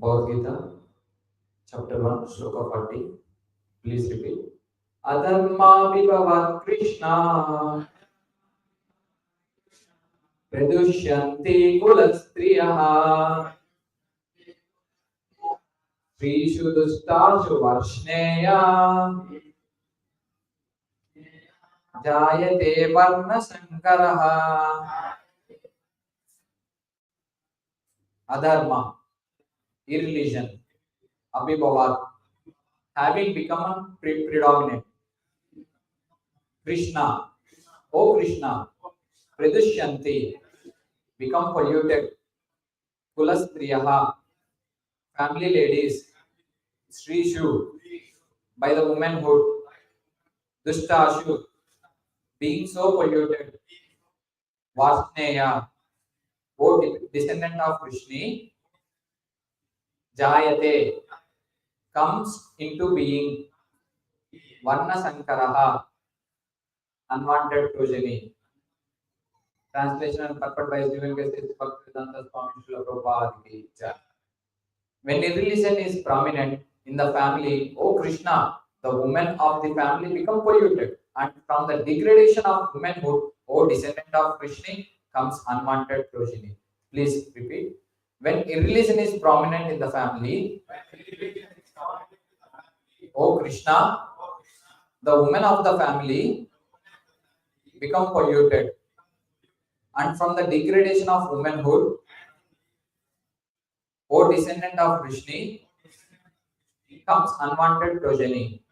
Bhagavad Gita, chapter 1, shloka 40. Please repeat. Adharma vibhavat Krishna pradushyanti kulastriyaha Srishu dustashu varshneya jayate varna sankaraha. Adharma, irreligion, abhibhavat, having become predominant. Krishna, O Krishna, pradushyanti, become polluted. Kulastriyaha, family ladies. Srishu, by the womanhood. Dustashu, being so polluted. Vasneya, O descendant of Krishna. Jayate, comes into being. Varna Sankaraha, unwanted progeny. Translation and purport by Jivan Gasis Bhaktivedanta Swami Srila Prabhupada ki jai. When irreligion is prominent in the family, O Krishna, the women of the family become polluted, and from the degradation of womanhood, O descendant of Krishna, comes unwanted progeny. Please repeat. When irreligion is prominent in the family, O Krishna, the women of the family become polluted, and from the degradation of womanhood, O descendant of Krishna, comes unwanted progeny.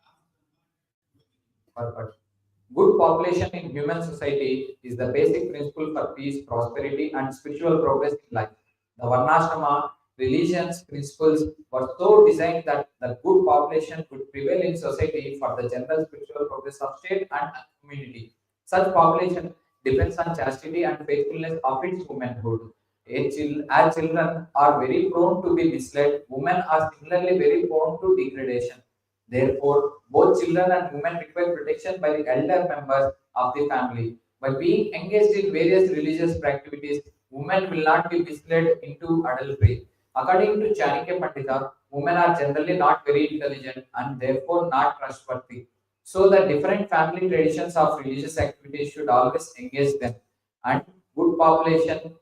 Good population in human society is the basic principle for peace, prosperity, and spiritual progress in life. The Varnashrama religion's principles were so designed that the good population could prevail in society for the general spiritual progress of state and community. Such population depends on chastity and faithfulness of its womanhood. As children are very prone to be misled, women are similarly very prone to degradation. Therefore, both children and women require protection by the elder members of the family. By being engaged in various religious activities, women will not be misled into adultery. According to Chanakya Pandita, women are generally not very intelligent and therefore not trustworthy. So, the different family traditions of religious activities should always engage them. And good population,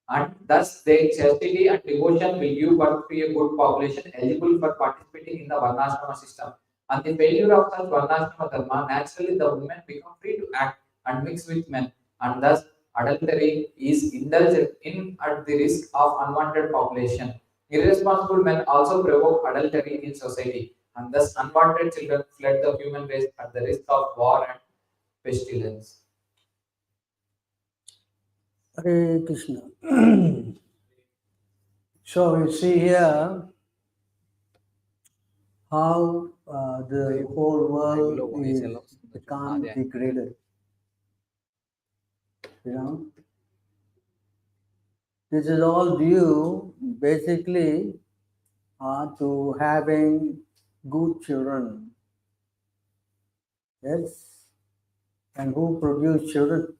and thus their chastity and devotion will give birth to a good population eligible for participating in the Varnashrama system. And the failure of such Varnashrama dharma, naturally the women become free to act and mix with men, and thus adultery is indulged in at the risk of unwanted population. Irresponsible men also provoke adultery in society, and thus unwanted children fled the human race at the risk of war and pestilence. Hare Krishna. So you see here how the whole world is become degraded. You know, this is all due basically to having good children. Yes, and who produce children?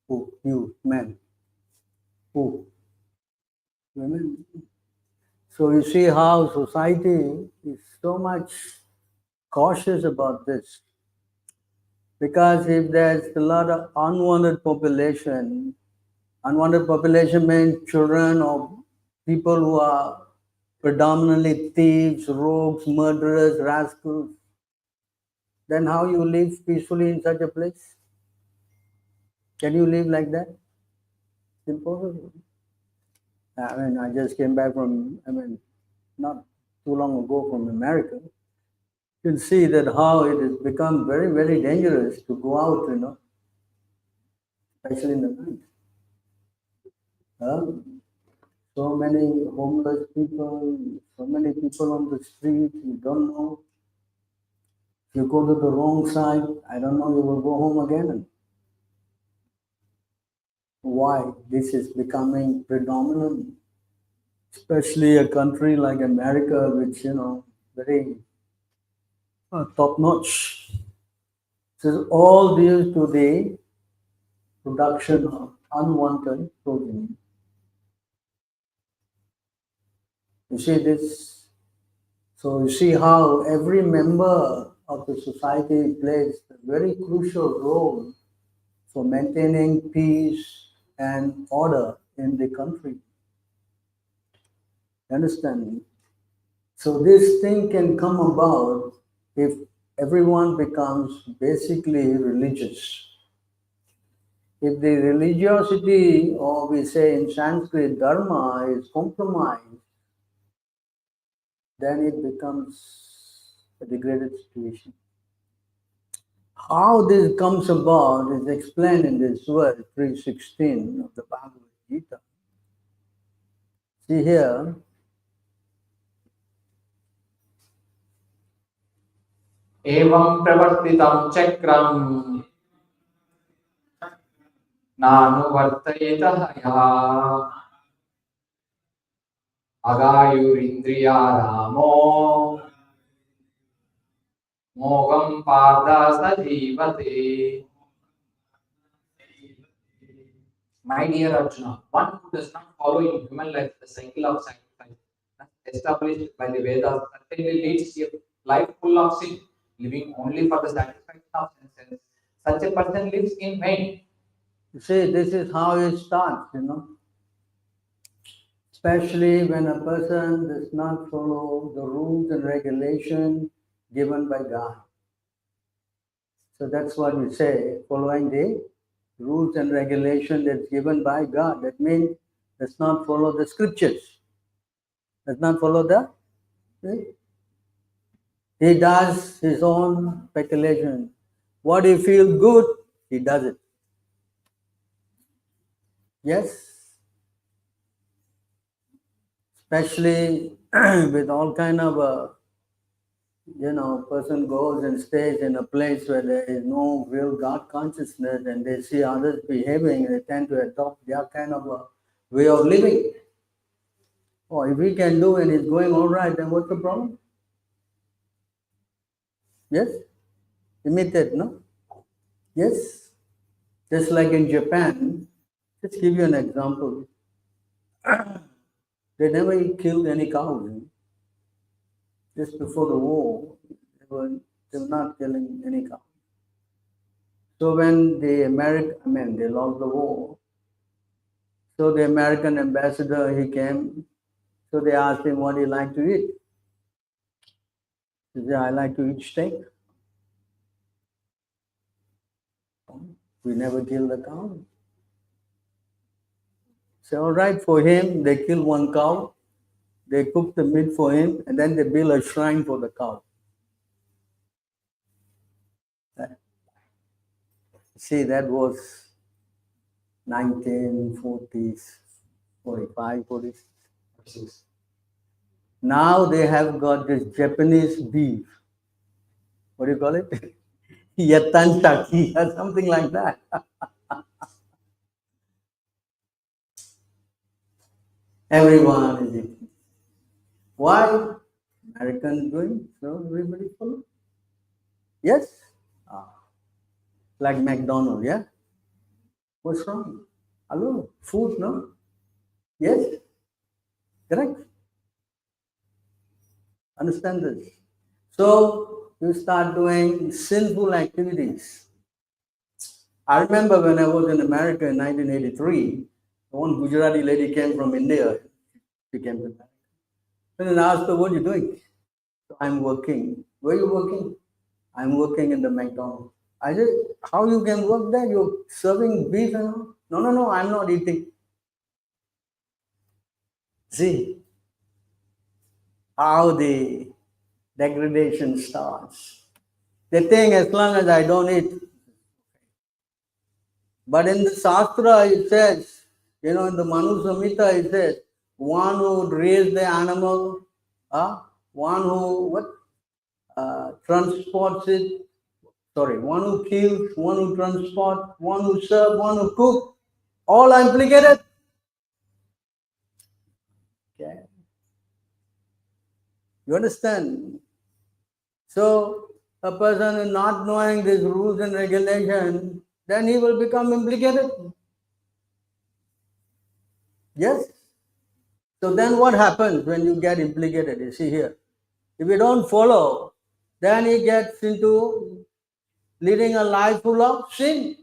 Who? You, men. Who? Women. So you see how society is so much cautious about this. Because if there's a lot of unwanted population means children of people who are predominantly thieves, rogues, murderers, rascals, then how you live peacefully in such a place? Can you live like that? It's impossible. I mean, I just came back from, not too long ago from America. You can see that how it has become very, very dangerous to go out, especially in the night. So many homeless people, so many people on the street, you don't know. If you go to the wrong side, I don't know, you will go home again. Why? This is becoming predominant, especially a country like America, which, very top-notch. This is all due to the production of unwanted progeny. You see this? So you see how every member of the society plays a very crucial role for maintaining peace and order in the country. Understand? So this thing can come about if everyone becomes basically religious. If the religiosity, or we say in Sanskrit, dharma, is compromised, then it becomes a degraded situation. How this comes about is explained in this verse 3:16 of the Bhagavad Gita. See here, एवं प्रवर्तितं चक्रम् नानुवर्तयेतः यः अगायुरिन्द्रियारामो मोघं पार्थ स जीवते. My dear Arjuna, one who does not follow in human life the cycle of sacrifice established by the Vedas certainly leads a life full of sin, living only for the satisfaction of senses. Such a person lives in vain. you see, this is how it starts, Especially when a person does not follow the rules and regulations given by God. So that's what we say, following the rules and regulation that's given by God. That means does not follow the scriptures. Does not follow the. He does his own speculation. What he feels good, he does it. Yes. Especially with all kind of person goes and stays in a place where there is no real God consciousness, and they see others behaving, and they tend to adopt their kind of a way of living. Oh, if we can do and it's going all right, then what's the problem? Yes? Imitate, no? Yes? Just like in Japan, let's give you an example. They never killed any cows. Just before the war, they were not killing any cows. So when they lost the war. So the American ambassador, he came. So they asked him, what do you like to eat? He said, I like to eat steak. We never killed a cow. So all right, for him, they killed one cow. They cooked the meat for him, and then they built a shrine for the cow. See, that was 1940s, 45, 46. Now they have got this Japanese beef. What do you call it? Yatansaki or something like that. Everyone is eating. Why? Americans doing, so everybody follow. Yes? Like McDonald's, yeah? What's wrong? Hello? Food, no? Yes? Correct? Understand this? So you start doing sinful activities. I remember when I was in America in 1983, one Gujarati lady came from India. She came to America. And I asked her, what are you doing? So, I'm working. Where are you working? I'm working in the McDonald's. I said, how you can work there? You're serving beef and all? No, I'm not eating. See how the degradation starts. They think as long as I don't eat. But in the Shastra it says, in the Manu Samhita it says, one who would raise the animal, one who transports it, one who kills, one who transports, one who serves, one who cooks, all are implicated. Okay. You understand? So a person is not knowing these rules and regulations, then he will become implicated. Yes? So then what happens when you get implicated? You see here. If you don't follow, then he gets into leading a life full of sin.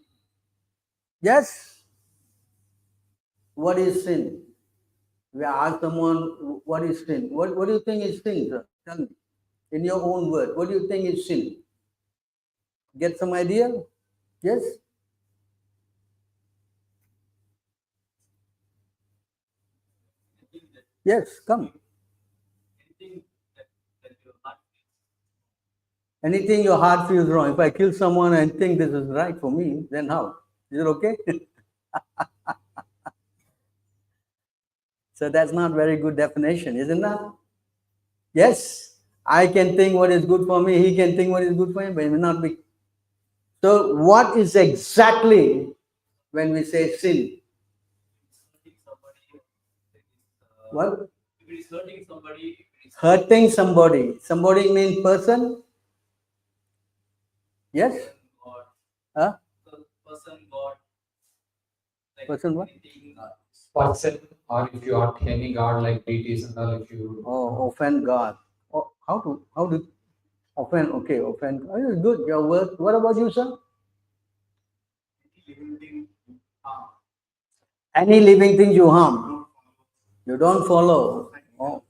Yes? What is sin? We ask someone, what is sin? What do you think is sin, sir? Tell me. In your own word, what do you think is sin? Get some idea? Yes? Yes, come. Anything your heart feels wrong. If I kill someone and think this is right for me, then how? Is it okay? So that's not very good definition, isn't that? Yes, I can think what is good for me, he can think what is good for him, but it may not be. So what is exactly when we say sin? What? If it is hurting somebody, if it is Hurting somebody. Somebody means person? Yes? God, Huh? person, God, like Person what? anything, Person, or if you are any god like deities and all, if you Oh, offend God. Oh, how to offend? Okay, offend. Oh, it's good. Your word. What about you, sir? living thing, harm. Any living thing you harm, you don't follow. Oh,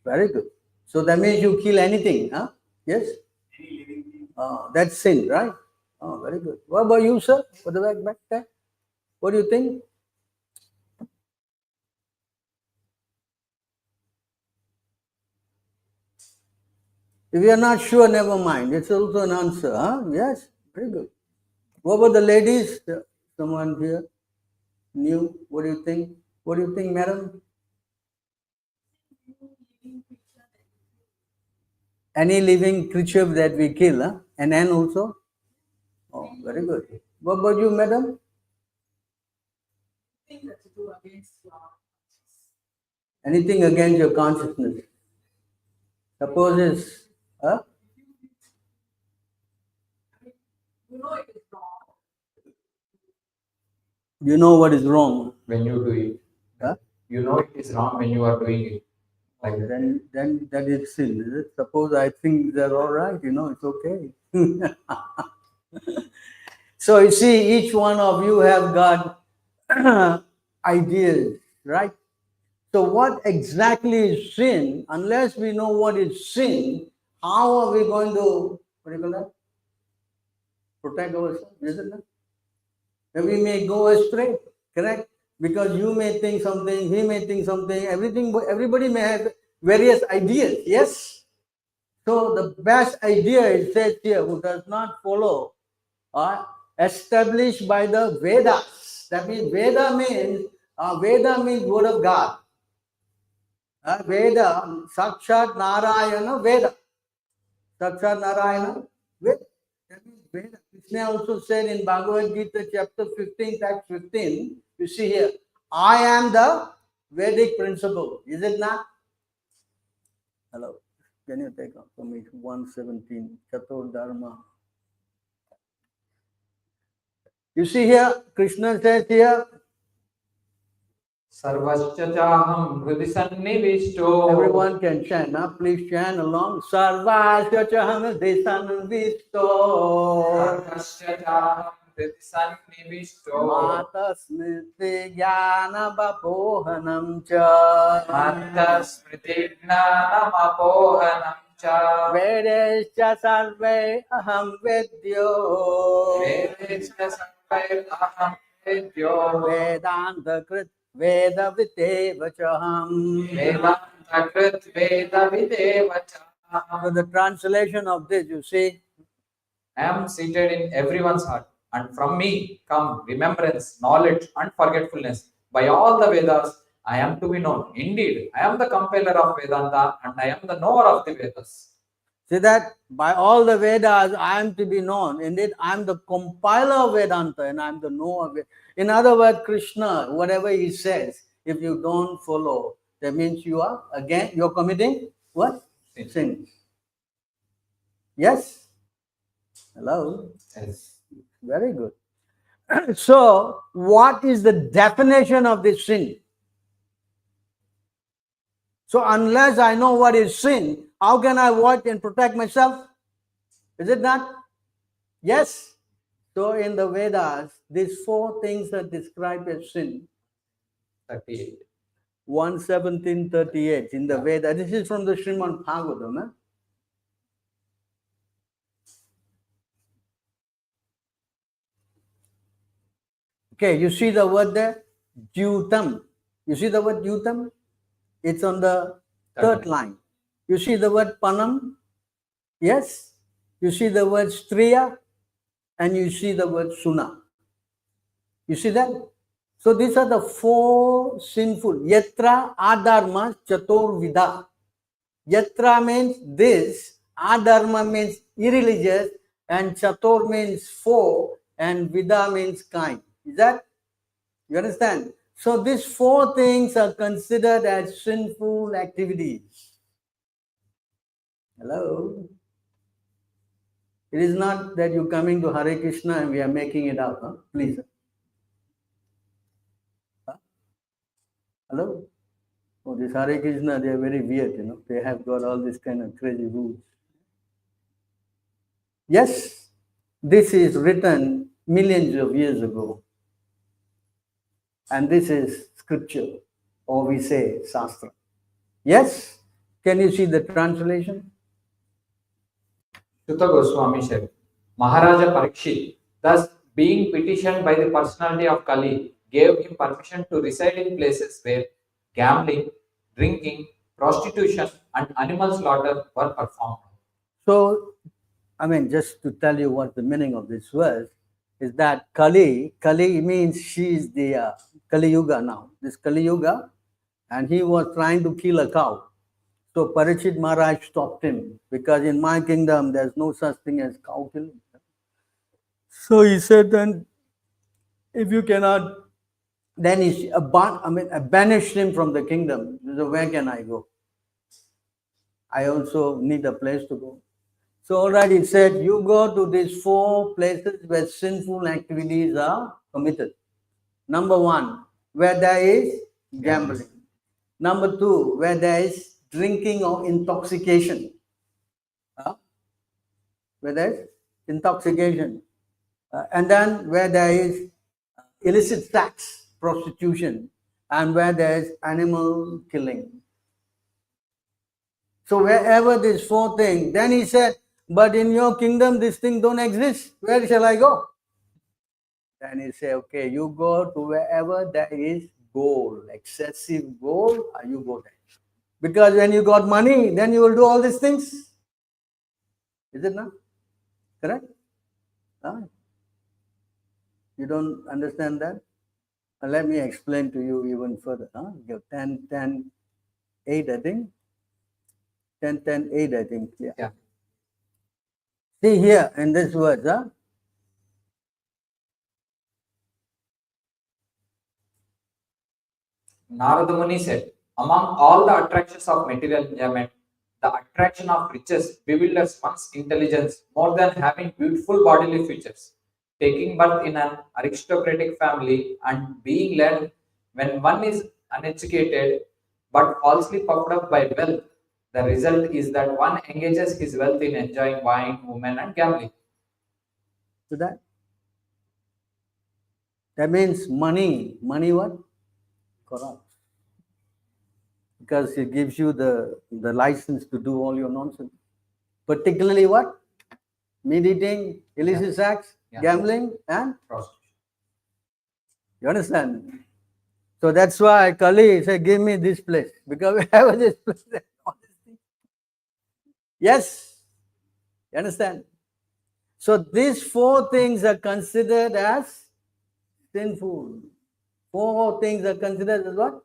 very good. So that means you kill anything, huh? Yes. Any living thing, That's sin, right? Oh, very good. What about you, sir? For the back there? What do you think? If you are not sure, never mind. It's also an answer, huh? Yes, very good. What about the ladies? Someone here new? What do you think? What do you think, madam? Any living creature that we kill, huh? An ant also? Oh, very good. What about you, madam? Thing that to do against your Anything against your consciousness? Suppose it's, huh? you know it is wrong. You know what is wrong. when you do it, Huh? you know it is wrong when you are doing it. Like that. Then that is sin, is it? Suppose I think they're all right, it's okay. So you see, each one of you have got ideas, right? So what exactly is sin? Unless we know what is sin, how are we going to, what do you call that? Protect ourselves, isn't it? And we may go astray, correct? Because you may think something, he may think something, everybody may have various ideas, yes? So the best idea, it says here, who does not follow, are established by the Vedas. That means Veda means word of God. Veda, Sakshat Narayana Veda. Sakshat Narayana Veda. That means Veda. Krishna also said in Bhagavad Gita chapter 15, text 15, you see here, I am the Vedic principle. Is it not? Hello. Can you take up for me 117, Chatur Dharma? You see here, Krishna says here, Sarvascha chaham hridi sannivishto. everyone can chant. Now please chant along. Sarvasya chaham desanvisto. Sarvascha chaham hridi sannivishto. Mata smriti jnana vapohanam cha. Manta smriti gnanam apohanam cha. Vedescha sarve aham vedyo. Vedescha sarvair aham vedyo. Vedanta krit veda viteva chaham. Vedanta krit veda videva cha. So the translation of this, you see, I am seated in everyone's heart, and from me come remembrance, knowledge, and forgetfulness. By all the Vedas, I am to be known. Indeed, I am the compiler of Vedanta, and I am the knower of the Vedas. see that by all the Vedas I am to be known. Indeed, I am the compiler of Vedanta and I am the knower of it. In other words, Krishna, whatever he says, if you don't follow, that means you're committing what? Sin. Sin. Yes? Hello? Yes. Very good. So, what is the definition of this sin? So unless I know what is sin, how can I watch and protect myself? Is it not? Yes. So in the Vedas, these four things are described as sin. 38. 1:17:38 in the Veda. This is from the Srimad Bhagavatam. Eh? Okay, you see the word there? Dyutam. You see the word Dyutam? It's on the third line. You see the word Panam? Yes. You see the word Striya? And you see the word Suna. You see that? So these are the four sinful. Yatra adharma chatur vida. Yatra means this, adharma means irreligious, and chatur means four, and vida means kind. Is that? You understand? So these four things are considered as sinful activities. Hello? It is not that you're coming to Hare Krishna and we are making it up. Huh? Please. Huh? Hello? Oh, this Hare Krishna, they are very weird, you know. They have got all this kind of crazy rules. Yes, this is written millions of years ago. And this is scripture, or we say Shastra. Yes? Can you see the translation? Shuta Goswami said, Maharaja Parikshit, thus being petitioned by the personality of Kali, gave him permission to reside in places where gambling, drinking, prostitution, and animal slaughter were performed. So, I mean, just to tell you what the meaning of this verse is that Kali means she is the Kali Yuga now. This Kali Yuga, and he was trying to kill a cow. So Parikshit Maharaj stopped him because in my kingdom there's no such thing as cow killing. So he said, then if you cannot, then he banished him from the kingdom. So where can I go? I also need a place to go. So already it said, you go to these four places where sinful activities are committed. Number one, where there is gambling. Number two, where there is drinking or intoxication. Where there is intoxication. And then where there is illicit sex, prostitution, and where there is animal killing. So wherever these four things, then he said, but in your kingdom these things don't exist. Where shall I go? Then he said, okay, you go to wherever there is gold, excessive gold, you go there. Because when you got money, then you will do all these things. Is it not? Correct? You don't understand that? Let me explain to you even further. 10, 10, 8, I think. 10, 10, 8, I think. Yeah. See here in this words, Narada Muni said, among all the attractions of material enjoyment, the attraction of riches bewilders one's intelligence more than having beautiful bodily features. Taking birth in an aristocratic family and being led when one is uneducated but falsely puffed up by wealth, the result is that one engages his wealth in enjoying wine, women, and gambling. So that means money what? Corrupt. Because it gives you the license to do all your nonsense. Particularly what? Meat eating, illicit sex, gambling, and prostitution. You understand? So that's why Kali said, give me this place. Because we have this place. Yes. You understand? So these four things are considered as sinful. Four things are considered as what?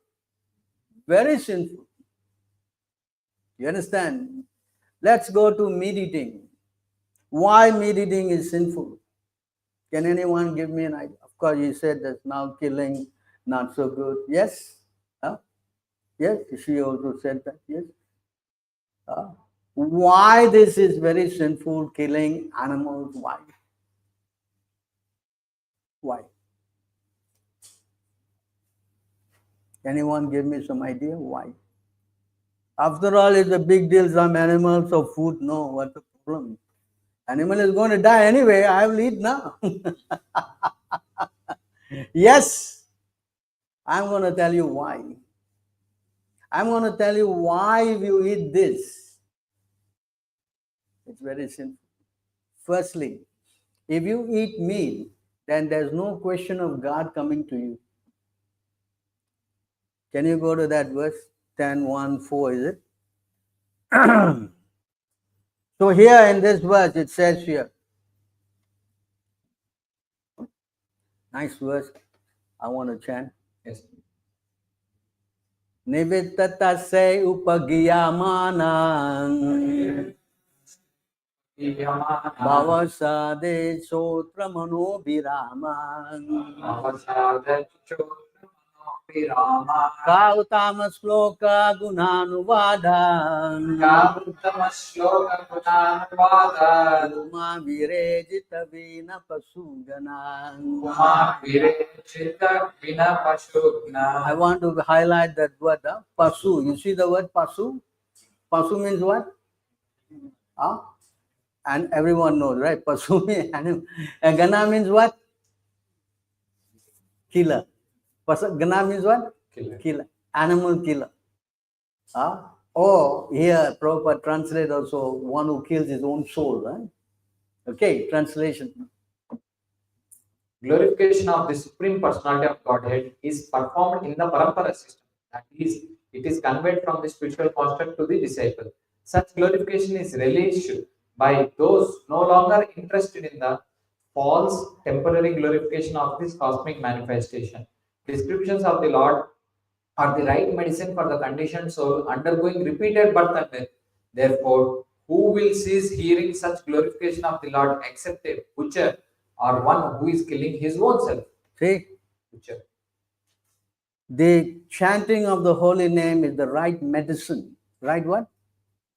Very sinful. You understand? Let's go to meat eating. Why meat eating is sinful? Can anyone give me an idea? Of course, you said that now killing not so good. Yes? Yes, she also said that. Yes. Why this is very sinful, killing animals? Why? Why? Anyone give me some idea why? After all, it's a big deal. Some animals or food. No, what's the problem? Animal is going to die anyway. I will eat now. Yes, I'm going to tell you why. I'm going to tell you why if you eat this. It's very simple. Firstly, if you eat meat, then there's no question of God coming to you. Can you go to that verse 10:1-4, is it? So here in this verse, it says here, nice verse, I want to chant. Yes. Nivittase upagiyamanang bhavasade sotra manobhiramang kautama sloka gunanuvadang uma virejita vina pasuganang. I want to highlight that word, pasu. You see the word pasu? Pasu means what? And everyone knows, right? Pasu means animal. And Gana means what? Killer. Gana means what? Killer. Animal killer. Or here, Prabhupada translate also one who kills his own soul. Right? Okay, translation. Glorification of the Supreme Personality of Godhead is performed in the Parampara system. That is, it is conveyed from the spiritual construct to the disciple. Such glorification is relished by those no longer interested in the false temporary glorification of this cosmic manifestation. Descriptions of the Lord are the right medicine for the conditioned soul undergoing repeated birth and death. Therefore, who will cease hearing such glorification of the Lord except a butcher or one who is killing his own self? See, Butcher. the chanting of the holy name is the right medicine. Right what?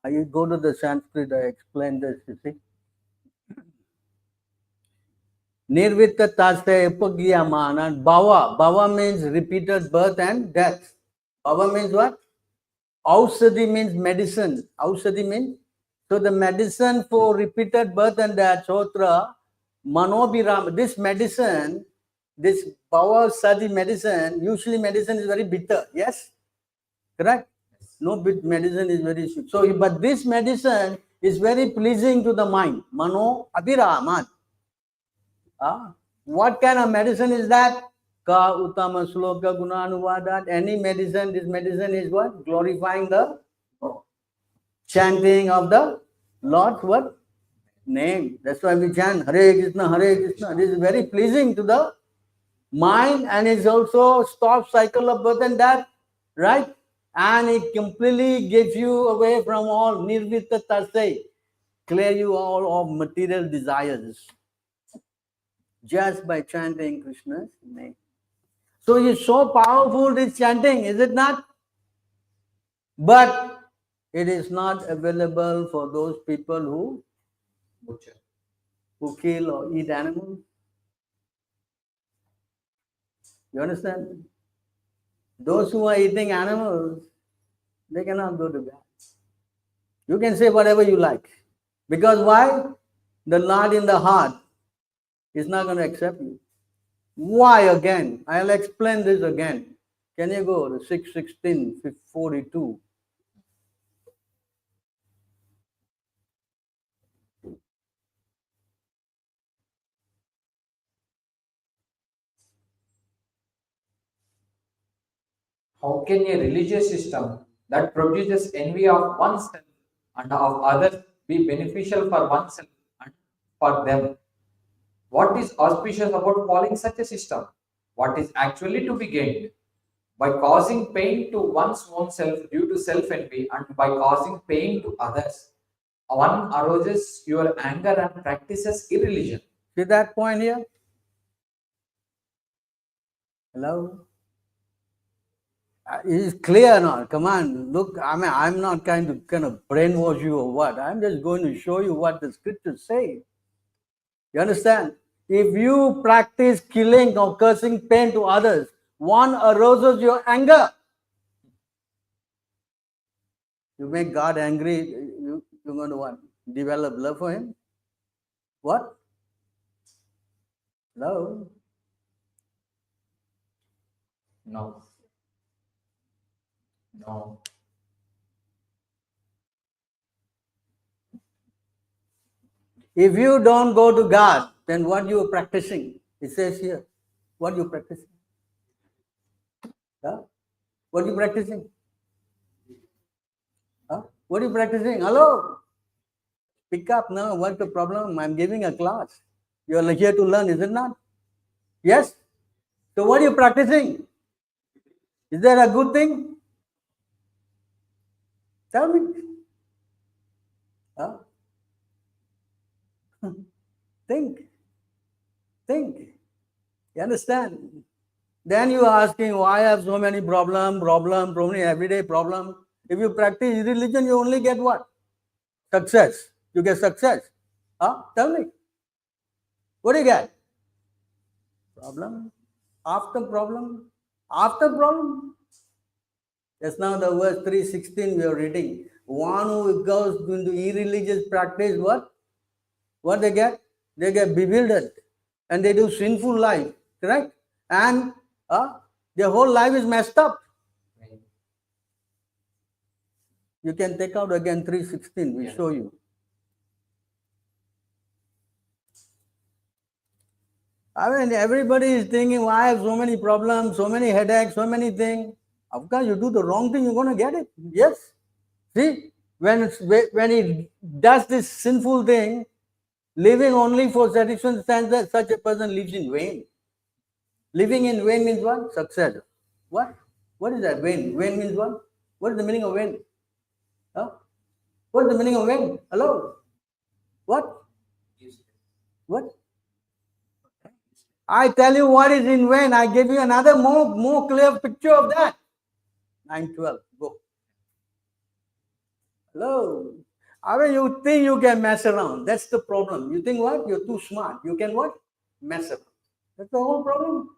You go to the Sanskrit, I explain this, you see. Nirvitta tasya upagiyamana. Bhava. Bhava means repeated birth and death. Bhava means what? Ausadhi means medicine. Ausadhi means? So the medicine for repeated birth and death, Sotra, Manobhiram. This medicine, this Bhava Sadhi medicine, usually medicine is very bitter. Yes? Correct? No medicine is very sweet. So, but this medicine is very pleasing to the mind. Mano Abhiraman. What kind of medicine is that? Ka Uttama Sloka Gunanuvadat. Any medicine, this medicine is what? Glorifying the chanting of the Lord's what? Name. That's why we chant Hare Krishna, Hare Krishna. This is very pleasing to the mind and it also stops cycle of birth and death. Right? And it completely gives you away from all nirvita tasya, clear you all of material desires just by chanting Krishna's name. So it's so powerful, this chanting, is it not? But it is not available for those people who Butcher. kill or eat animals. You understand? Those who are eating animals, they cannot go to God. You can say whatever you like. Because why? The Lord in the heart is not going to accept you. Why again? I'll explain this again. Can you go to 6:16:42? How can a religious system that produces envy of oneself and of others be beneficial for oneself and for them? What is auspicious about following such a system? What is actually to be gained? By causing pain to one's own self due to self-envy and by causing pain to others, one arouses your anger and practices irreligion. See that point here? Hello? It's clear now. Come on, look. I mean, I'm not kind of brainwash you or what. I'm just going to show you what the scriptures say. You understand? If you practice killing or causing pain to others, one arouses your anger. You make God angry, you're going to what? Develop love for him? What? Love? No. No. If you don't go to God, then what you are practicing? It says here. What you practicing? Huh? What you practicing? Huh? What are you practicing? Hello? Pick up now. What's the problem? I'm giving a class. You're here to learn, is it not? Yes? So what are you practicing? Is that a good thing? Tell me. Huh? Think. Think. You understand? Then you are asking why I have so many problems, everyday problem. If you practice religion, you only get what? Success. You get success. Huh? Tell me. What do you get? Problem. After problem. After problem. Just now the verse 3:16 we are reading. One who goes into irreligious practice, what? What they get? They get bewildered. And they do sinful life. Correct? And their whole life is messed up. You can take out again 3:16. We show you. I mean, everybody is thinking, why I have so many problems, so many headaches, so many things. Of course, you do the wrong thing, you're going to get it. Yes. See, when he does this sinful thing, living only for satisfaction, such a person lives in vain. Living in vain means what? Success. What? What is that? Vain. Vain means what? What is the meaning of vain? Huh? What is the meaning of vain? Hello? What? What? I tell you what is in vain. I give you another more clear picture of that. 9:12. Go. Hello. I mean, you think you can mess around. That's the problem. You think what? You're too smart. You can what? Mess around. That's the whole problem.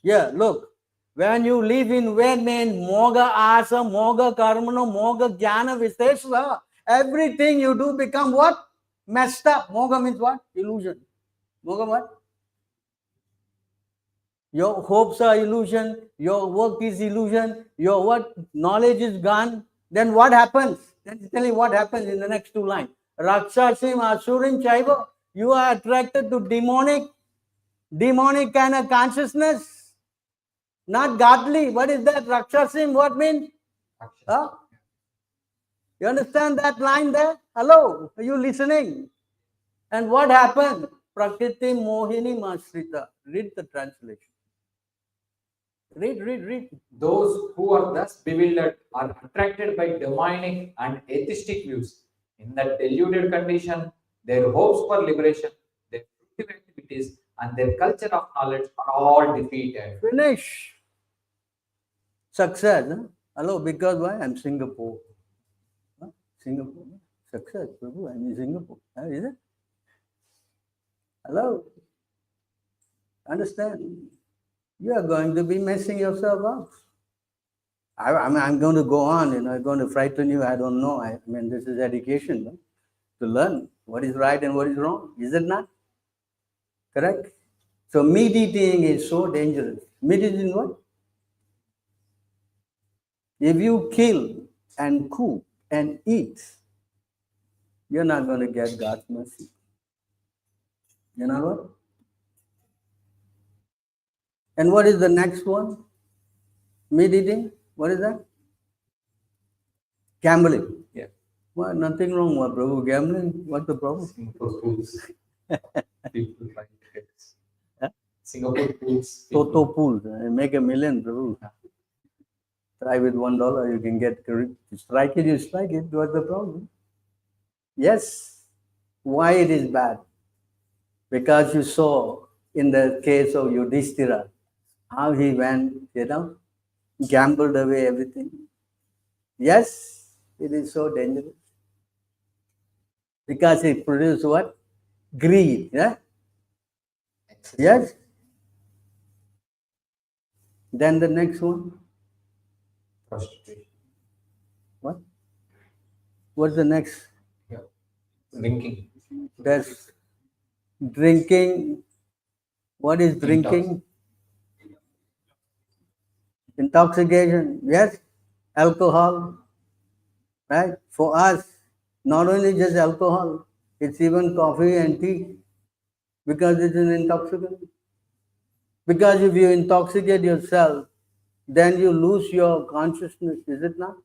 Yeah, look. When you live in vain means moga asa, moga karmano, moga jnana vishesha. Everything you do become what? Messed up. Moga means what? Illusion. Moga what? Your hopes are illusion, your work is illusion, your what knowledge is gone. Then what happens? Then tell you what happens in the next two lines. Rakshasim Asurim Chaiva. You are attracted to demonic kind of consciousness. Not godly. What is that? Rakshasim, what means? Huh? You understand that line there? Hello, are you listening? And what happened? Prakriti Mohini Masrita. Read the translation. Read. Those who are thus bewildered are attracted by demonic and atheistic views. In that deluded condition, their hopes for liberation, their productive activities, and their culture of knowledge are all defeated. Finish. Success. Huh? Hello, because why? I'm Singapore. Huh? Singapore. Success, Prabhu. I'm in Singapore. Is it? Hello. Understand? You are going to be messing yourself up. I'm going to go on, I'm going to frighten you. I don't know. I mean, this is education, no? To learn what is right and what is wrong. Is it not? Correct? So meat eating is so dangerous. Meat eating what? If you kill and cook and eat, you're not going to get God's mercy. You know what? And what is the next one? Meat eating? What is that? Gambling. Yeah. Well, nothing wrong with Prabhu. Gambling, what's the problem? Singapore pools. People trying to get Huh? Singapore pools. Toto pool. Make $1 million, Prabhu. Try with $1, you can get, strike it, you strike it. What's the problem? Yes. Why it is bad? Because you saw in the case of Yudhishthira, how he went, gambled away everything. Yes, it is so dangerous. Because it produces what? Greed. Yeah? Yes. Then the next one. Prostitution. What? What's the next? Drinking. There's drinking. What is drinking? Intoxication. Yes. Alcohol. Right? For us, not only just alcohol, it's even coffee and tea because it's an intoxicant. Because if you intoxicate yourself, then you lose your consciousness, is it not?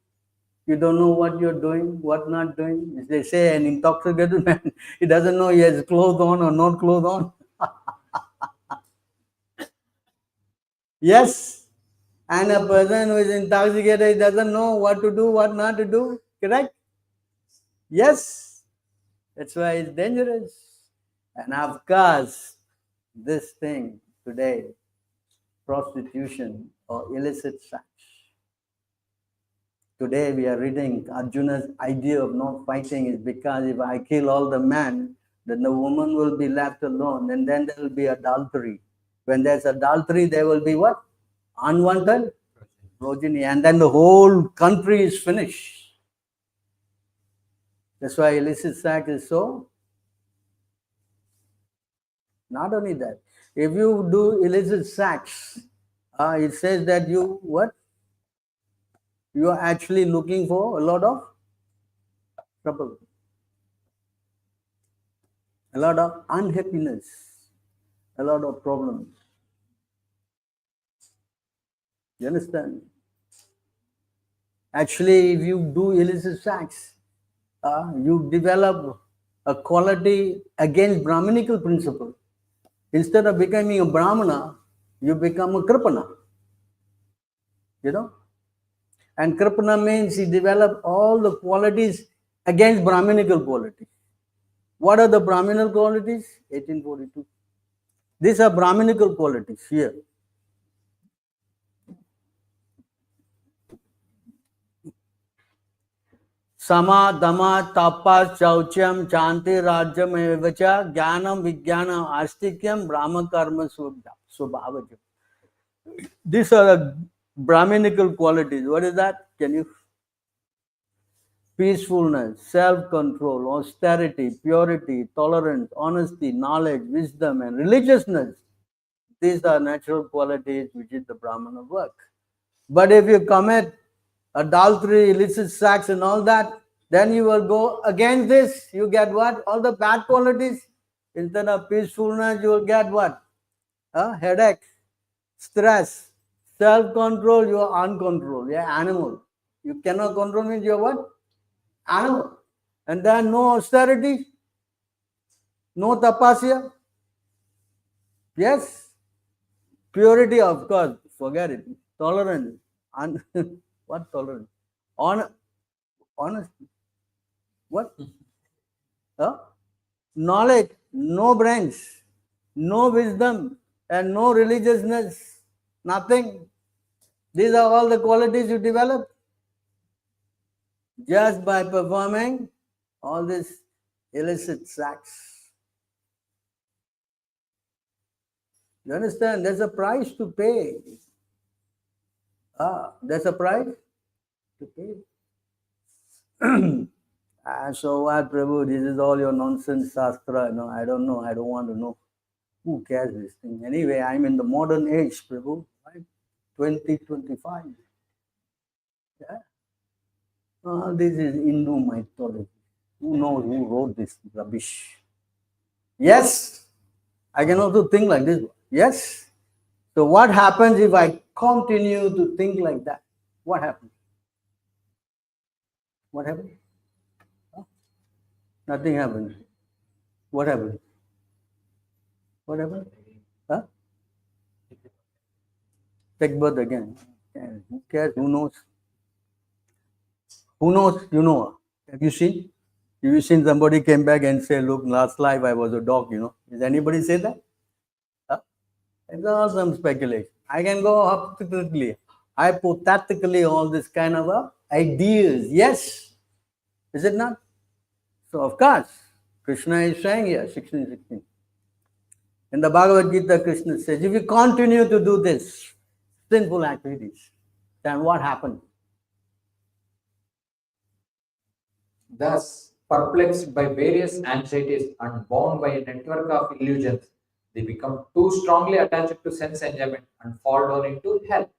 You don't know what you're doing, what not doing. As they say, an intoxicated man, he doesn't know he has clothes on or not clothes on. Yes. And a person who is intoxicated he doesn't know what to do, what not to do. Correct? Yes. That's why it's dangerous. And of course, this thing today, prostitution or illicit sex. Today we are reading Arjuna's idea of not fighting is because if I kill all the men, then the woman will be left alone, and then there will be adultery. When there's adultery, there will be what? Unwanted progeny, and then the whole country is finished. That's why illicit sex is so. Not only that, if you do illicit sex, it says that you what? You are actually looking for a lot of trouble, a lot of unhappiness, a lot of problems. You understand? Actually, if you do illicit sex, you develop a quality against Brahminical principle. Instead of becoming a Brahmana, you become a Kripana. You know? And Kripana means he developed all the qualities against Brahminical qualities. What are the Brahminical qualities? 1842. These are Brahminical qualities here. Sama, Dhamma, Tapa, Chauchyam, Chanti, Rajyam, Evacha, Jnanam, Vijnanam, Astikyam, Brahma Karma, Subhavajam. These are the Brahminical qualities. What is that? Can you? Peacefulness, self-control, austerity, purity, tolerance, honesty, knowledge, wisdom, and religiousness. These are natural qualities which is the Brahmana work. But if you commit adultery, illicit sex, and all that, then you will go against this. You get what? All the bad qualities. Instead of peacefulness, you will get what? Headache, stress, self-control. You are uncontrolled. You are animal. You cannot control means you are what? Animal. And then no austerity, no tapasya. Yes. Purity, of course, forget it. Tolerance. What tolerance? Honesty. What? Knowledge, no brains, no wisdom, and no religiousness. Nothing. These are all the qualities you develop just by performing all this illicit sex. You understand? There's a price to pay. There's a price to pay. So what, Prabhu? This is all your nonsense shastra. No, I don't know. I don't want to know. Who cares this thing? Anyway, I'm in the modern age, Prabhu. Right? 2025. Yeah. This is Hindu mythology. Who knows who wrote this rubbish? Yes, I can also think like this. Yes. So what happens if I continue to think like that? What happens? What happens? Nothing happens. What happens? What happens? Take birth again. Who cares? Who knows? Who knows? You know. Have you seen? Have you seen somebody came back and say, look, last life I was a dog, you know? Does anybody say that? It's all some speculation. I can go hypothetically, all this kind of ideas. Yes. Is it not? So, of course, Krishna is saying here, 16:16. In the Bhagavad Gita, Krishna says, if you continue to do this sinful activities, then what happens? Thus, perplexed by various anxieties and bound by a network of illusions, they become too strongly attached to sense enjoyment and fall down into hell.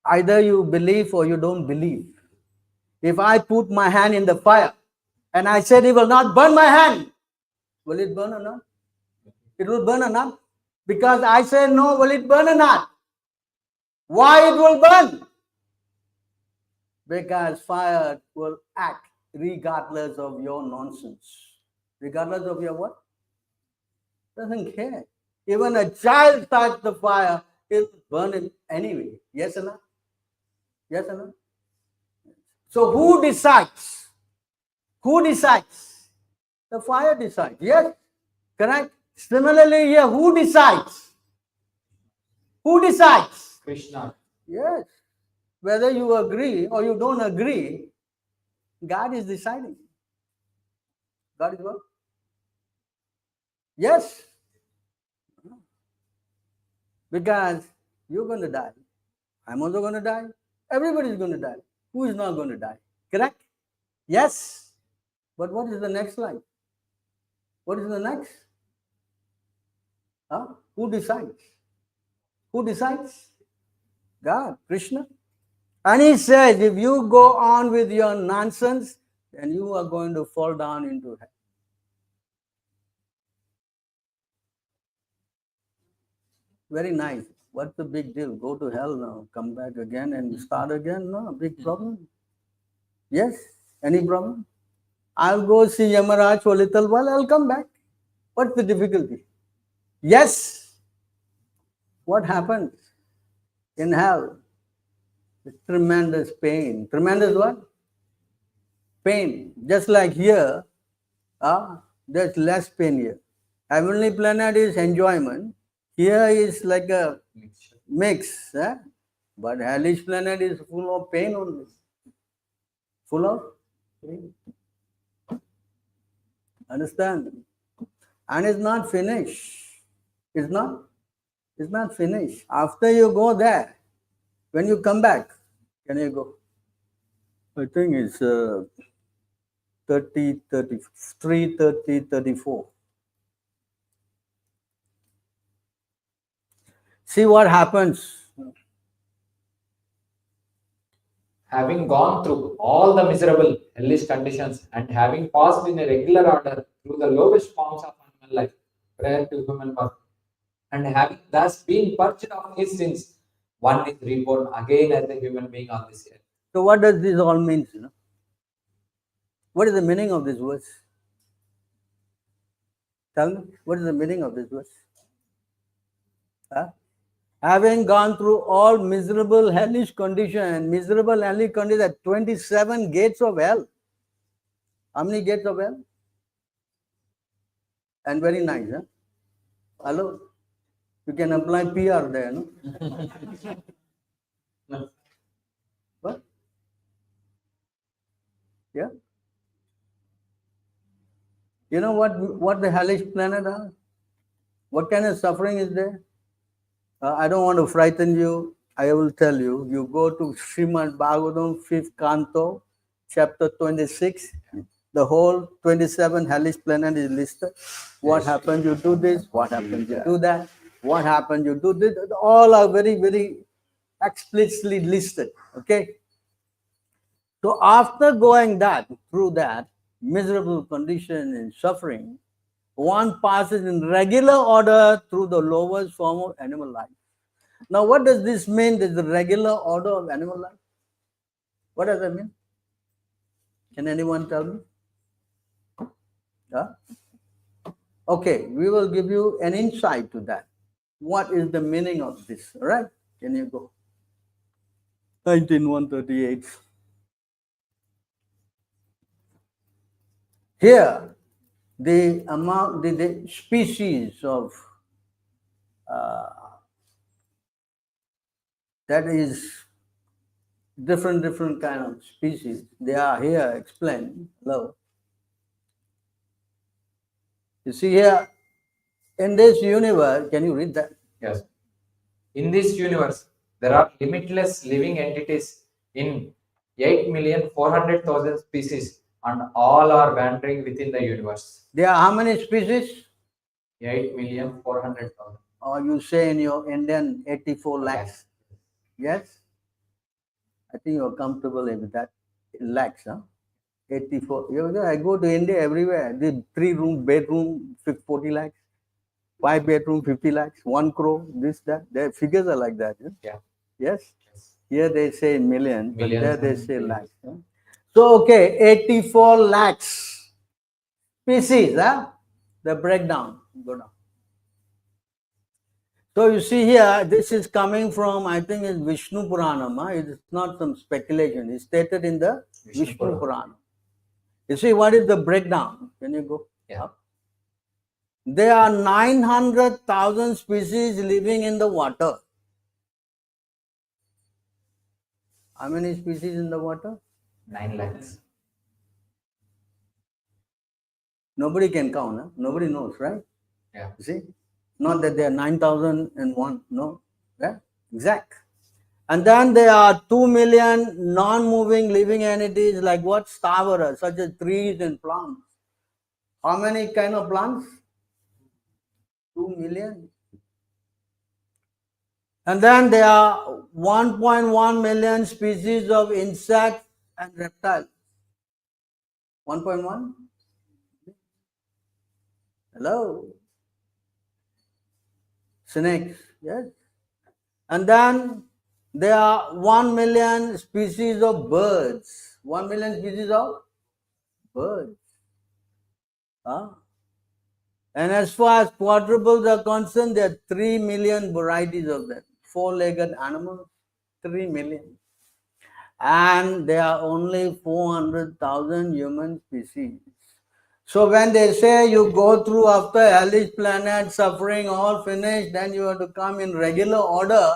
Either you believe or you don't believe. If I put my hand in the fire and I said it will not burn my hand, will it burn or not? It will burn or not? Because I say no, will it burn or not? Why it will burn? Because fire will act regardless of your nonsense. Regardless of your what? Doesn't care. Even a child touch the fire, it will burn it anyway. Yes or no? Yes or no? So who decides? Who decides? The fire decides. Yes? Correct? Similarly here, who decides? Who decides? Krishna. Yes. Whether you agree or you don't agree, God is deciding. God is what? Yes. Because you're going to die. I'm also going to die. Everybody is going to die. Who is not going to die? Correct? Yes. But what is the next life? What is the next? Huh? Who decides? Who decides? God, Krishna. And he says, if you go on with your nonsense, then you are going to fall down into hell. Very nice. What's the big deal? Go to hell now, come back again and start again? No, big problem. Yes? Any problem? I'll go see Yamaraj for a little while, I'll come back. What's the difficulty? Yes? What happens in hell? Tremendous pain. Tremendous what? Pain. Just like here, there's less pain here. Heavenly planet is enjoyment. Here is like a mix. But hellish planet is full of pain only. Full of pain. Understand? And it's not finished. It's not finished. After you go there, when you come back, can you go? I think it's 30, 33, 30, 34. See what happens. Having gone through all the miserable hellish conditions and having passed in a regular order through the lowest forms of animal life prior to human birth, and having thus been purged of his sins, one is reborn again as a human being on this earth. So what does this all mean? What is the meaning of this verse? Tell me, what is the meaning of this verse? Having gone through all miserable hellish condition, miserable hellish condition, 27 gates of hell. How many gates of hell? And very nice, huh? Hello? You can apply PR there, no? What? Yeah? You know what the hellish planet are? What kind of suffering is there? I don't want to frighten you. I will tell you. You go to Srimad Bhagavatam, 5th Canto, chapter 26. The whole 27 hellish planet is listed. What happens, you do this. What happens, you do that. What happens, you do this. All are very, very explicitly listed. Okay? So after going through that miserable condition and suffering, one passes in regular order through the lowest form of animal life. Now, what does this mean? There's the regular order of animal life. What does that mean? Can anyone tell me? Okay, we will give you an insight to that. What is the meaning of this? All right? Can you go? 19138. Here, the species of that is different kind of species. They are here explained. Hello. You see here, in this universe, can you read that? Yes. In this universe, there are limitless living entities in 8,400,000 species, and all are wandering within the universe. There are how many species? 8,400,000. Or you say in your Indian 84 lakhs. Yes? I think you're comfortable with that. Lakhs, huh? 84. I go to India everywhere. The 3-room, bedroom, 40 lakhs. 5-bedroom, 50 lakhs. 1 crore, this, that. Their figures are like that. Yeah. Yes? Yes. Here they say millions, but Millions there they and say billions. lakhs. Huh? So, okay, 84 lakhs species, huh? The breakdown. Go down. So you see here, this is coming from, I think it's Vishnu Puranam. Huh? It's not some speculation. It's stated in the Vishnu Puranam. You see, what is the breakdown? Can you go up? There are 900,000 species living in the water. How many species in the water? 9 lakhs. Nobody can count. Huh? Nobody knows, right? Yeah. You see? Not that there are 9,001. No. Yeah? Exact. And then there are 2 million non-moving living entities like what? Stavara, such as trees and plants. How many kind of plants? 2 million. And then there are 1.1 million species of insects and reptiles. 1.1? Hello? Snakes, yes. And then there are 1 million species of birds. 1 million species of birds. Huh? And as far as quadruples are concerned, there are 3 million varieties of them. 4-legged animals, 3 million. And there are only 400,000 human species. So when they say you go through after hellish planet, suffering all finished, then you have to come in regular order,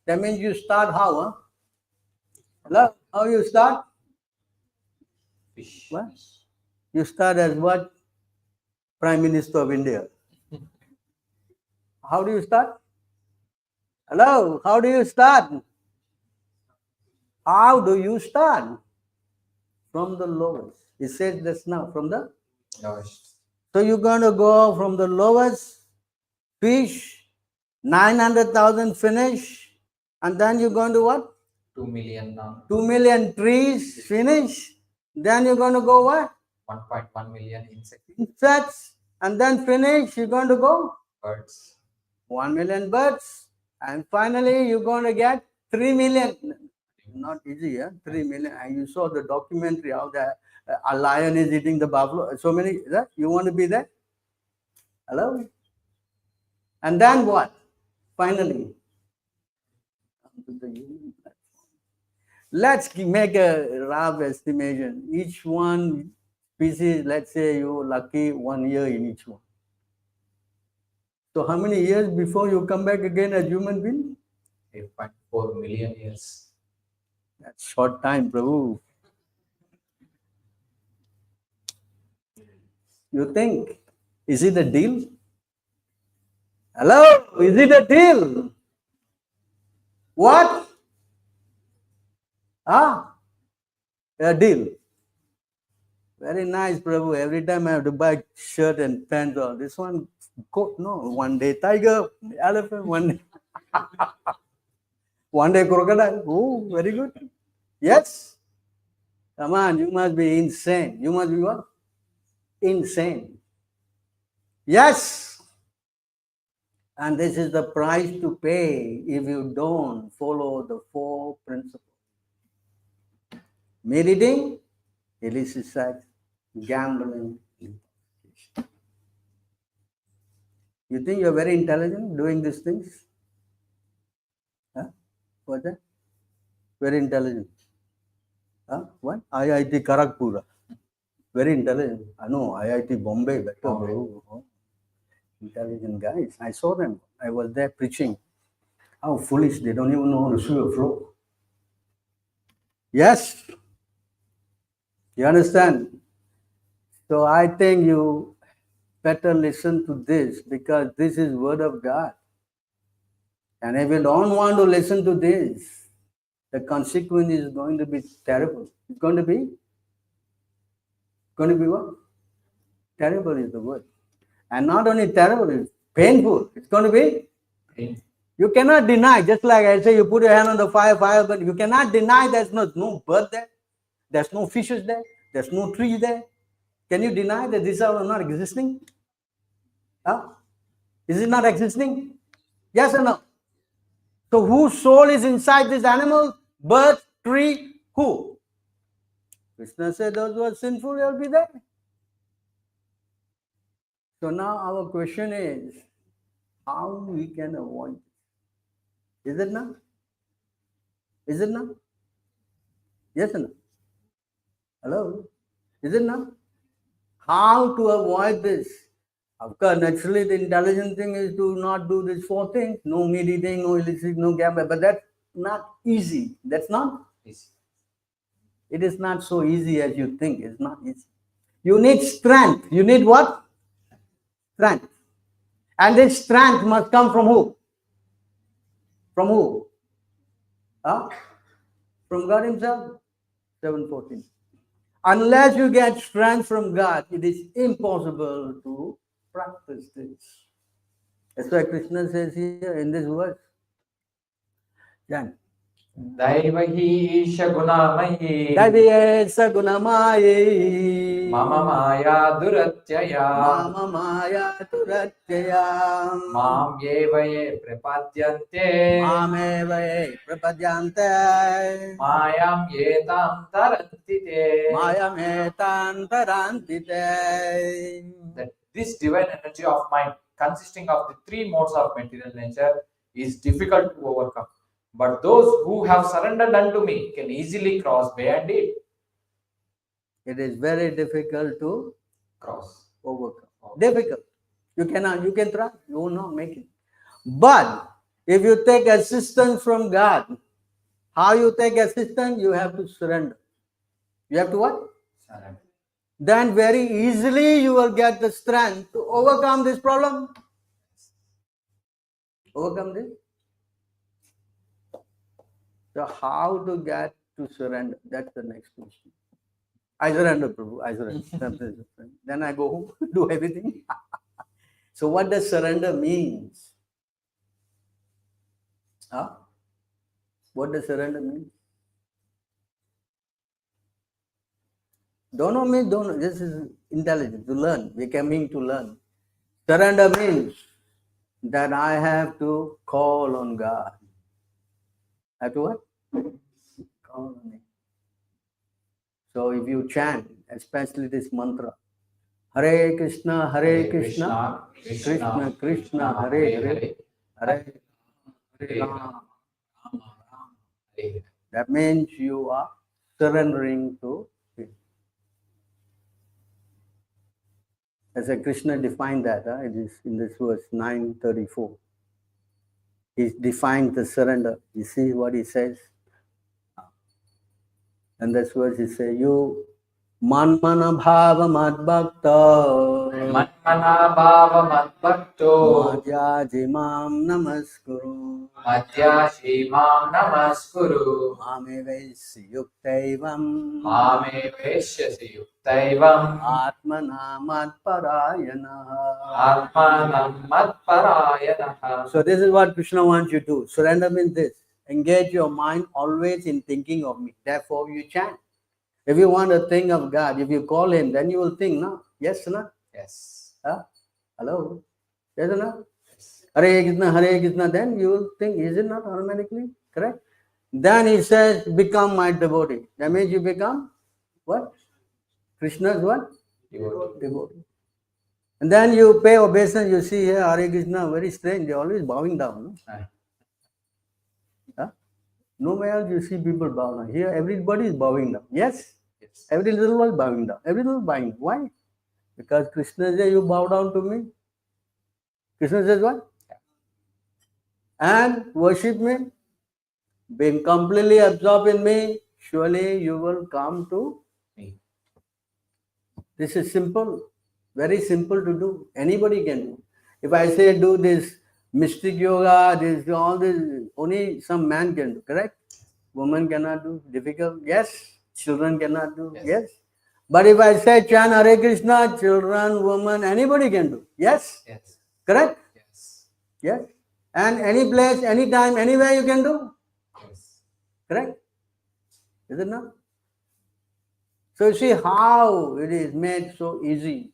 that means you start how? Huh? Hello? How you start? Fish. What? You start as what? Prime Minister of India. How do you start? Hello? How do you start? How do you start? From the lowest. It says this now, from the Lowest. So you're going to go from the lowest fish, 900,000 finish, and then you're going to what? 2 million now. 2 million trees finish. Then you're going to go what? 1.1 million insects. Insects, and then finish. You're going to go Birds. 1 million birds, and finally you're going to get 3 million. Not easy, yeah? 3 million. And you saw the documentary how a lion is eating the buffalo. So many. You want to be there? Hello? And then what? Finally, come to the human platform. Let's make a rough estimation. Each one species, let's say you're lucky 1 year in each one. So how many years before you come back again as human being? 8.4 million years. That's short time, Prabhu. You think, is it a deal? Hello? Is it a deal? What? Ah? A deal. Very nice, Prabhu. Every time I have to buy shirt and pants or this one coat. No, one day tiger, elephant, one day crocodile. Oh, very good. Yes? Come on, you must be insane. You must be what? Insane. Yes. And this is the price to pay if you don't follow the 4 principles. Meat eating, illicit sex, gambling, intoxication. You think you're very intelligent doing these things? Huh? What's that? Very intelligent. Huh? What? IIT Kharagpur. Very intelligent. I know, IIT Bombay. Better. Oh. Intelligent guys. I saw them. I was there preaching. How foolish. They don't even know how to sweep a floor. Yes. You understand? So I think you better listen to this because this is word of God. And if you don't want to listen to this, the consequence is going to be terrible. It's going to be what? Terrible is the word. And not only terrible, it's painful. It's going to be, Pain. you cannot deny, just like I say, you put your hand on the fire, but you cannot deny there's no bird there, there's no fishes there, there's no tree there. Can you deny that these are not existing? Huh? Is it not existing? Yes or no? So whose soul is inside this animal, bird, tree, who? Krishna said those who are sinful will be there. So now our question is, how we can avoid this? Is it not? Is it not? Yes or no? Hello? Is it not? How to avoid this? Of course, naturally the intelligent thing is to not do these four things. No meat eating, no illicit, no gambling. But that's not easy. That's not? Yes. It is not so easy as you think. It's not easy. You need strength. You need what? Strength. And this strength must come from who? From who? Huh? From God Himself. 7:14. Unless you get strength from God, it is impossible to practice this. That's why Krishna says here in this verse. Jan. Daivahi Shagunamayi Daviye sagunamaye. Mama Maya Duratyaya Mama maya turatyaya. Mam Yevaye Prapadyante Mameve prapadyante. Mayam Yetam Tarantite. Mayametan tarantite. That this divine energy of mind, consisting of the three modes of material nature, is difficult to overcome. But those who have surrendered unto me can easily cross beyond it. It is very difficult to Cross. overcome. Difficult. You cannot, you can try, you will not make it. But if you take assistance from God, how you take assistance? You have to surrender. You have to what? Surrender. Then very easily you will get the strength to overcome this problem. Overcome this. So how to get to surrender? That's the next question. I surrender, Prabhu. I surrender. Then I go home, do everything. So what does surrender means? Huh? What does surrender mean? Don't know means don't know. This is intelligence, to learn. We coming to learn. Surrender means that I have to call on God. I have to what? Call on Him. So if you chant, especially this mantra, Hare Krishna, Hare Krishna, Krishna Krishna, Hare Hare, Hare Hare Rama. That means you are surrendering to Him. As a Krishna defined that, it is in this verse 9:34. He defines the surrender. You see what he says? And that's what he says, you manmana bhava madbhakta Manmana Bhava Madbhakto madhyajimam namaskuru Madhya Shimam Namaskuru mame vaisi yuktaivam Mame Veshyasi Yuktaivam atmana madparayana. Atmanam Madparayanaha. So this is what Krishna wants you to do. Surrender means this. Engage your mind always in thinking of me. Therefore you chant. If you want to think of God, if you call Him, then you will think, no? Yes or no? Yes. Huh? Hello? Yes or no? Hare Krishna, then you will think, is it not automatically? Correct? Then he says, become my devotee. That means you become what? Krishna's what? Devotee. And then you pay obeisance. You see here, Hare Krishna, very strange. They're always bowing down. No? Aye. Huh? Nowhere else you see people bow down. Here, everybody is bowing down. Yes? Yes. Every little one bowing down. Every little bowing. Why? Because Krishna says, you bow down to me. Krishna says what? And worship me. Being completely absorbed in me, surely you will come to Me. This is simple. Very simple to do. Anybody can do. If I say do this mystic yoga, this all this, only some man can do, correct? Women cannot do. Difficult? Yes. Children cannot do. Yes. Yes. But if I say chant Hare Krishna, children, women, anybody can do. Yes. Yes. Correct? Yes. Yes. And any place, any time, anywhere you can do. Yes. Correct? Is it not? So you see how it is made so easy.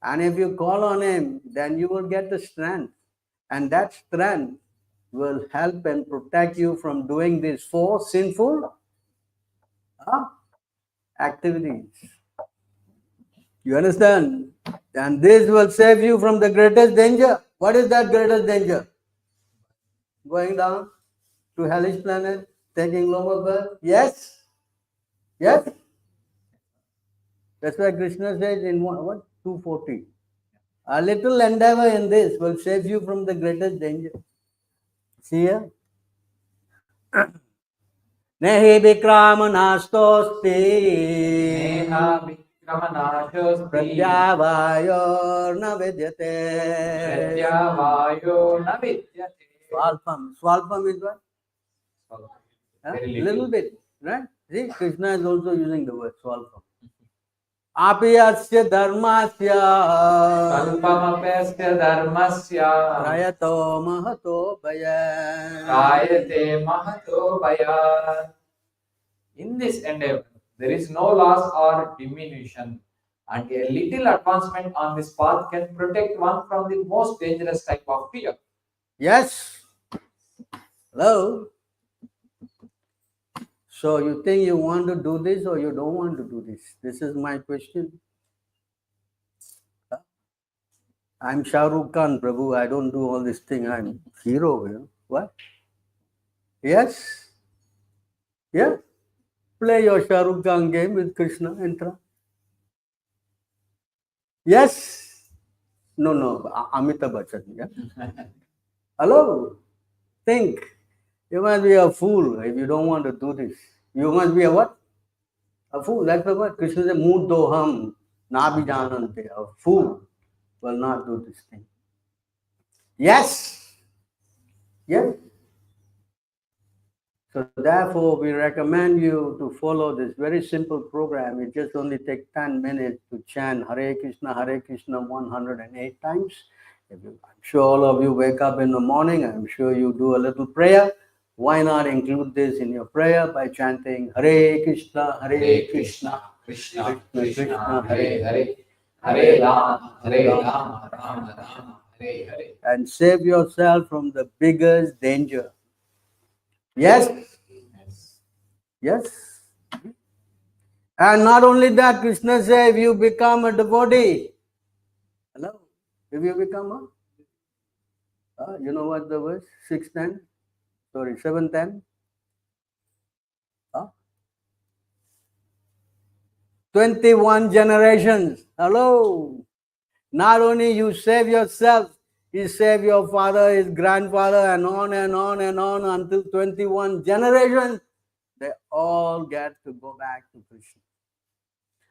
And if you call on him, then you will get the strength. And that strength will help and protect you from doing these 4 sinful activities. You understand? And this will save you from the greatest danger. What is that greatest danger? Going down to hellish planet, taking lower birth? Yes? Yes? That's why Krishna says in what? 240. A little endeavor in this will save you from the greatest danger. See here? Nehi vikramanastosti Neha vikramanashosti pratyavayor na vidyate. pratyavayo na vidyate. Swalpam. Swalpam is what? Huh? Very Little bit, right? See, Krishna is also using the word swalpam. Apiyasya dharmasya Kalpamapyasya dharmasya prayato mahato bhaya. Rayate mahato bhayat. In this endeavor, there is no loss or diminution, and a little advancement on this path can protect one from the most dangerous type of fear. Yes. Hello. So you think you want to do this or you don't want to do this? This is my question. I'm Shah Rukh Khan, Prabhu. I don't do all this thing. I'm hero. You know what? Yes. Yeah. Play your Shah Rukh Khan game with Krishna and try. Yes. No. Amitabh Bachchan. Yeah. Hello. Think. You must be a fool if you don't want to do this. You must be a what? A fool. That's the word. Krishna said, Muddoham Nabijanante. A fool will not do this thing. Yes. Yes. So therefore, we recommend you to follow this very simple program. It just only takes 10 minutes to chant Hare Krishna 108 times. I'm sure all of you wake up in the morning. I'm sure you do a little prayer. Why not include this in your prayer by chanting Hare Krishna, Hare Krishna, Krishna Krishna, Hare Hare, Hare Rama, Rama Rama, Hare Hare. And save yourself from the biggest danger. Yes? Yes. Yes. And not only that, Krishna said, if you become a devotee, hello, if you become a, you know what the verse? 610? Sorry, 710? 21 generations. Hello. Not only you save yourself, you save your father, his grandfather, and on and on and on until 21 generations. They all get to go back to Krishna.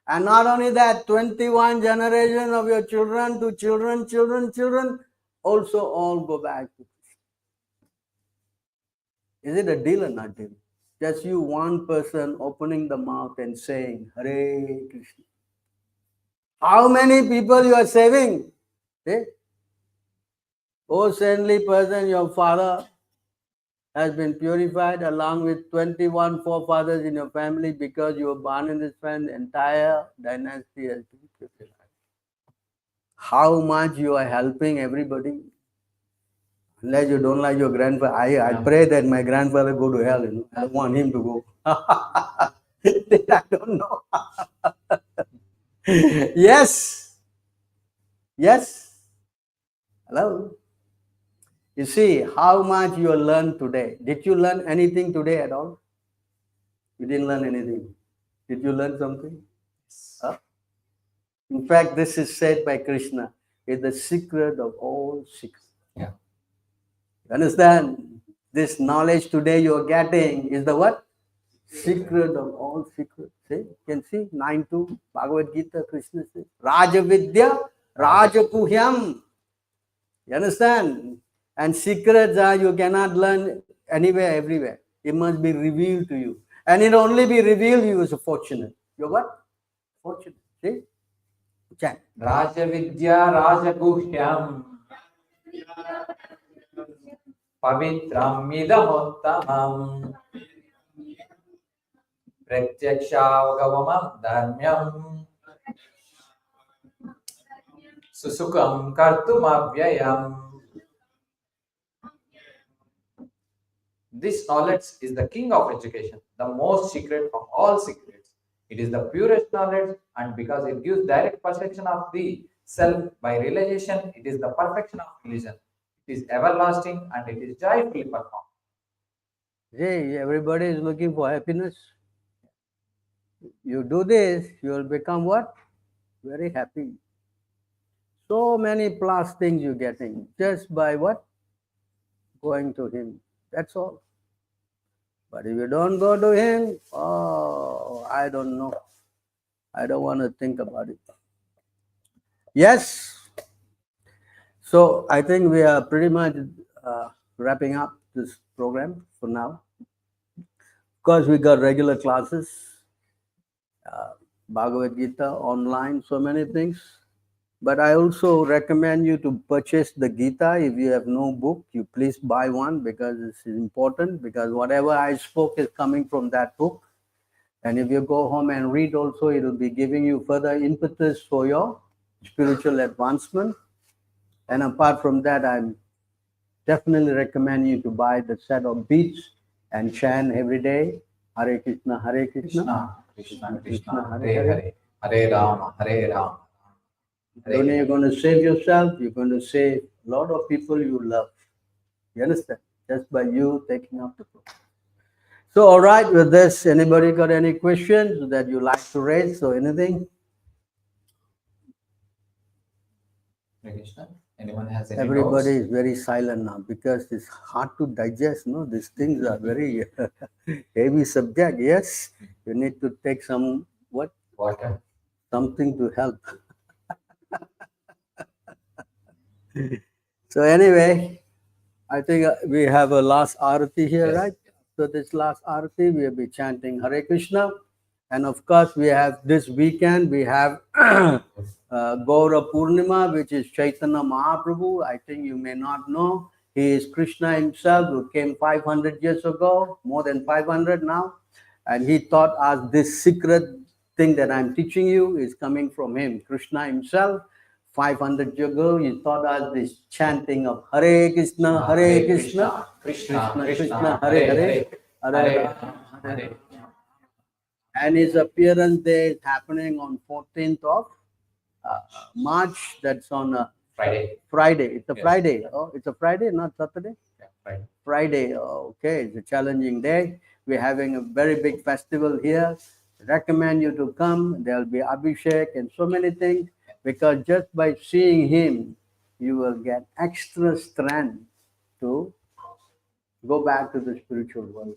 And not only that, 21 generations of your children to children also all go back to Krishna. Is it a deal or not deal? Just you one person opening the mouth and saying, Hare Krishna. How many people you are saving? See? Oh saintly person, your father has been purified along with 21 forefathers in your family because you were born in this family. The entire dynasty has been purified. How much you are helping everybody? Unless you don't like your grandfather. I pray that my grandfather go to hell. You know? I don't want him to go. I don't know. Yes. Yes. Hello. You see how much you learned today. Did you learn anything today at all? You didn't learn anything. Did you learn something? Huh? In fact, this is said by Krishna. It's the secret of all secrets. Yeah. You understand? This knowledge today you are getting is the what? Secret of all secrets. See? You can see 9.2 Bhagavad Gita, Krishna says, Rajavidya Rajakuhyam. You understand? And secrets are you cannot learn anywhere, everywhere. It must be revealed to you. And it only be revealed you is fortunate. You're what? Fortunate. See? Chant. Rajavidya Rajaguhyam Pavitram Midamuttamam Pratyakshavagavamam Dharmyam Susukam Kartumavyayam. This knowledge is the king of education, the most secret of all secrets. It is the purest knowledge, and because it gives direct perception of the self by realization, it is the perfection of religion. It is everlasting and it is joyfully performed. See, everybody is looking for happiness. You do this, you will become what? Very happy. So many plus things you're getting just by what? Going to him. That's all. But if you don't go to him, oh, I don't know. I don't want to think about it. Yes. So I think we are pretty much wrapping up this program for now. Of course, we got regular classes, Bhagavad Gita online, so many things. But I also recommend you to purchase the Gita. If you have no book, you please buy one because it's important, because whatever I spoke is coming from that book. And if you go home and read also, it will be giving you further impetus for your spiritual advancement. And apart from that, I'm definitely recommend you to buy the set of beads and chant every day, Hare Krishna, Hare Krishna, Krishna Krishna Hare Hare, Hare Rama, Hare Rama. Only you're going to save yourself, you're going to save a lot of people you love. You understand? Just by you taking up the book. So, all right, with this, anybody got any questions that you like to raise or anything? Hare Krishna. Anyone has any Everybody doubts? is very silent now because it's hard to digest. No, these things are very heavy subject. Yes, you need to take some what? Water. Something to help. So anyway, I think we have a last arati here, Yes. right? So this last arati, we'll be chanting Hare Krishna. And of course, we have this weekend, we have Gaura Purnima, which is Chaitanya Mahaprabhu. I think you may not know. He is Krishna himself, who came 500 years ago, more than 500 now. And he taught us this secret thing that I'm teaching you is coming from him, Krishna himself. 500 years ago, he taught us this chanting of Hare Krishna, Hare Krishna, Krishna Krishna, Krishna Krishna, Hare Hare Hare, Hare, Hare Hare Rama, Hare. Hare. And his appearance day is happening on 14th of March. That's on Friday. Friday. It's a Yes. Friday. Oh, it's a Friday, not Saturday. Yeah, Friday. Friday. Oh, okay, it's a challenging day. We're having a very big festival here. Recommend you to come. There'll be Abhishek and so many things, because just by seeing him, you will get extra strength to go back to the spiritual world.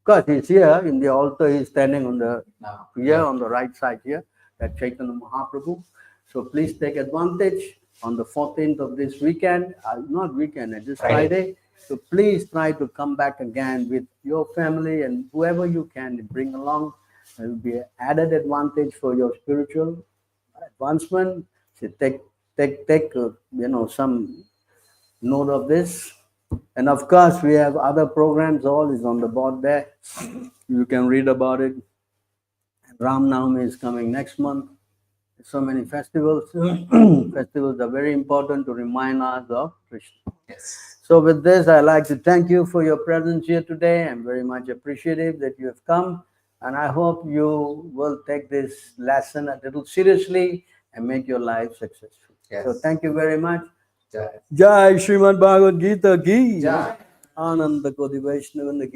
Because he's here in the altar, he's standing on the Now. here on the right side here, that Chaitanya Mahaprabhu. So please take advantage on the 14th of this weekend, not weekend, this Friday. So please try to come back again with your family and whoever you can bring along. It will be an added advantage for your spiritual advancement. So take some note of this. And of course, we have other programs. All is on the board there. You can read about it. Ram Navami is coming next month. So many festivals. Festivals are very important to remind us of Krishna. Yes. So with this, I'd like to thank you for your presence here today. I'm very much appreciative that you have come. And I hope you will take this lesson a little seriously and make your life successful. Yes. So thank you very much. Jai. Jai Srimad Bhagavad Gita ki Jai. Ananda Kodi Vaishnavanda ki